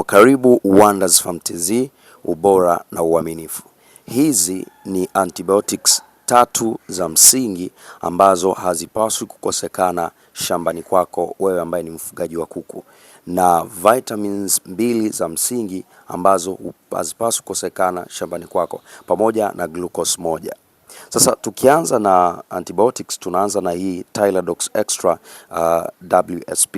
Karibu Wonders Farm TZ, ubora na uaminifu. Hizi ni antibiotics 3 za msingi ambazo hazipaswi kukosekana shambani kwako wewe ambaye ni mfugaji wa kuku, na vitamins 2 za msingi ambazo hazipaswi kukosekana shambani kwako, pamoja na glucose 1. Sasa tukianza na antibiotics, tunaanza na hii Tyladox Extra WSP.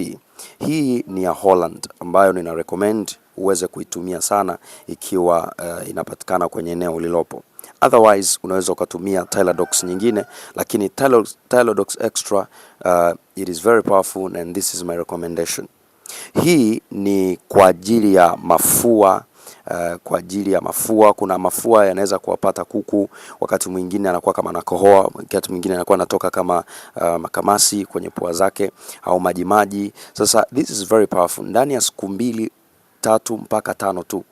Hii ni ya Holland ambayo nina recommend uweze kuitumia sana ikiwa inapatikana kwenye eneo ulilopo. Otherwise unaweza ukatumia Tyladox nyingine, lakini Tyladox Extra it is very powerful and this is my recommendation. Hii ni kwa ajili ya mafua. Kuna mafua yanaweza kuwapata kuku, wakati mwingine anakuwa kama anakohoa, wakati mwingine anakuwa anatoka kama makamasi kwenye pua zake au majimaji. Sasa this is very powerful. Ndani ya siku 2, 3 mpaka 5 tu.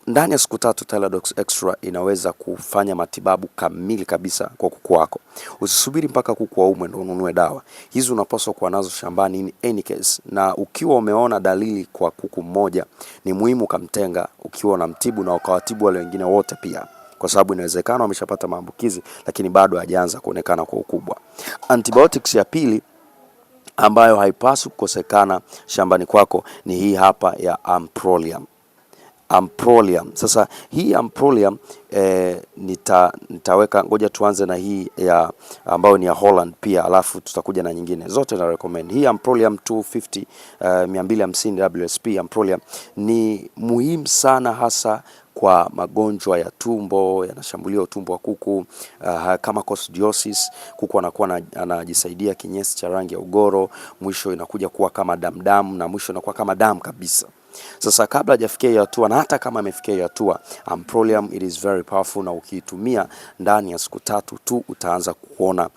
Ndani ya siku 3 Tyladox Extra inaweza kufanya matibabu kamili kabisa kwa kuku wako. Usisubiri mpaka kuku waumwe ndio ununue dawa. Hizi unapaswa kuwa nazo shambani in any case. Na ukiwa umeona dalili kwa kuku mmoja, ni muhimu kumtenga ukiwa unamtibu na ukawatibu wale wengine wote pia, kwa sababu inawezekana wameshapata maambukizi lakini bado hajaanza kuonekana kwa ukubwa. Antibiotics ya pili ambayo haipaswi kukosekana shambani kwako ni hii hapa ya Amprolium. Sasa hii Amprolium nitaweka, ngoja tuanze na hii ya ambayo ni ya Holland pia, alafu tutakuja na nyingine. Zote na recommend. Hii Amprolium 250 WSP Amprolium ni muhimu sana, hasa kwa magonjwa ya tumbo, yanashambulia utumbo wa kuku, kama coccidiosis. Kuku anakuwa anajisaidia kinyesi cha rangi ya ugoro, mwisho inakuja kuwa kama damu na mwisho inakuwa kama damu kabisa. Sasa kabla hajafikia hiyo hatua, na hata kama amefikia hiyo hatua, Amprolium it is very powerful, na ukiitumia ndani ya siku 3 tu utaanza kuona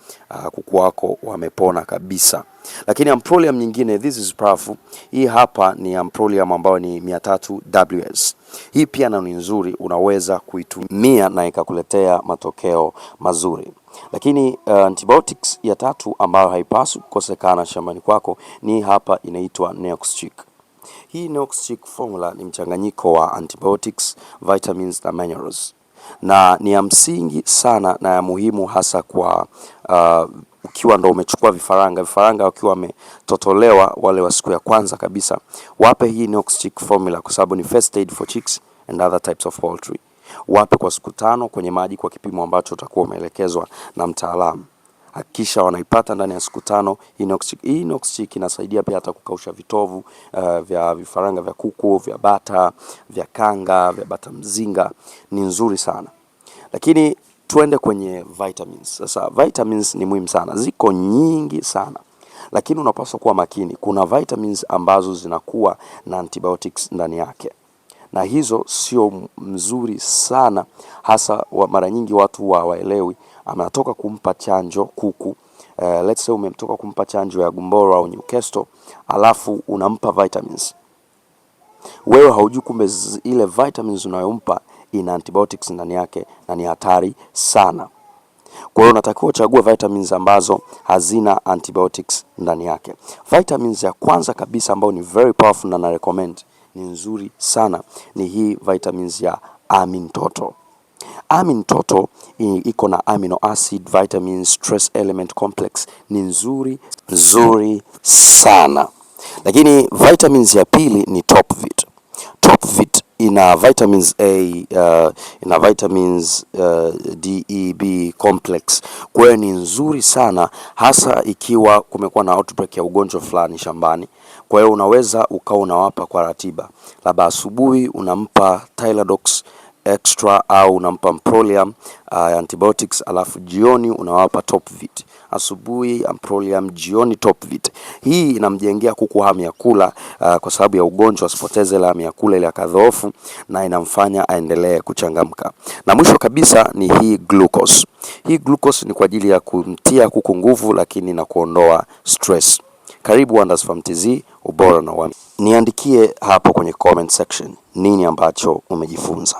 kuku wako wamepona kabisa. Lakini Amprolium nyingine, this is powerful. Hii hapa ni Amprolium ambayo ni 300 WS. Hii pia ni nzuri, unaweza kuitumia na ikakuletea matokeo mazuri. Lakini antibiotics ya 3 ambayo haipaswi kukosekana shambani kwako ni hapa, inaitwa Neoxytic. Hii Neoxytic formula ni mchanganyiko wa antibiotics, vitamins na minerals, na ni ya msingi sana na ya muhimu, hasa kwa ukiwa ndo umechukua vifaranga wakiwa wametotolewa, wale wa siku ya kwanza kabisa, wape hii Neoxytic formula, kwa sababu ni first aid for chicks and other types of poultry. Wape kwa siku 5 kwenye maji kwa kipimo ambacho utakuwa umeelekezwa na mtaalamu. Hakikisha wanaipata ndani ya siku 5. Hii Neoxytic inasaidia pia hata kukausha vitovu vya vifaranga vya kuku, vya bata, vya kanga, vya bata mzinga. Ni nzuri sana. Lakini tuende kwenye vitamins. Sasa vitamins ni muhimu sana. Ziko nyingi sana, lakini unapaswa kuwa makini. Kuna vitamins ambazo zinakuwa na antibiotics ndani yake, na hizo sio mzuri sana, hasa mara nyingi watu hawaelewi. Anatoka kumpa chanjo kuku, let's say umemtoka kumpa chanjo ya Gumboro au Newcastle, alafu unampa vitamins. Wewe haujui kumbe ile vitamins unayompa ina antibiotics ndani yake, na ni hatari sana. Kwa hiyo unatakiwa uchague vitamins ambazo hazina antibiotics ndani yake. Vitamins ya kwanza kabisa ambayo ni very powerful na recommend, ni nzuri sana, ni hii vitamins ya Amintoto. Amintoto iko na amino acid, vitamins, stress element complex. Ni nzuri sana. Lakini vitamins ya pili ni Topvit. Topvit ina vitamins A, ina vitamins D, E, B complex. Kwa hiyo ni nzuri sana, hasa ikiwa kumekuwa na outbreak ya ugonjwa fulani shambani. Kwa hiyo unaweza ukawa unawapa kwa ratiba, labda asubuhi unampa Tyladox Extra au unampa Amprolium antibiotics, alafu jioni unawapa Topvit. Asubuhi Amprolium, jioni Topvit. Hii inamjengea kuku hamu ya kula, kwa sababu ya ugonjwa asipoteze ile hamu ya kula ile akadhoofu, na inamfanya aendelee kuchangamka. Na mwisho kabisa ni hii glucose. Hii glucose ni kwa ajili ya kumtia kuku nguvu, lakini na kuondoa stress. Karibu Wonders Farm TZ, ubora na uaminifu. Niandikie hapo kwenye comment section nini ambacho umejifunza.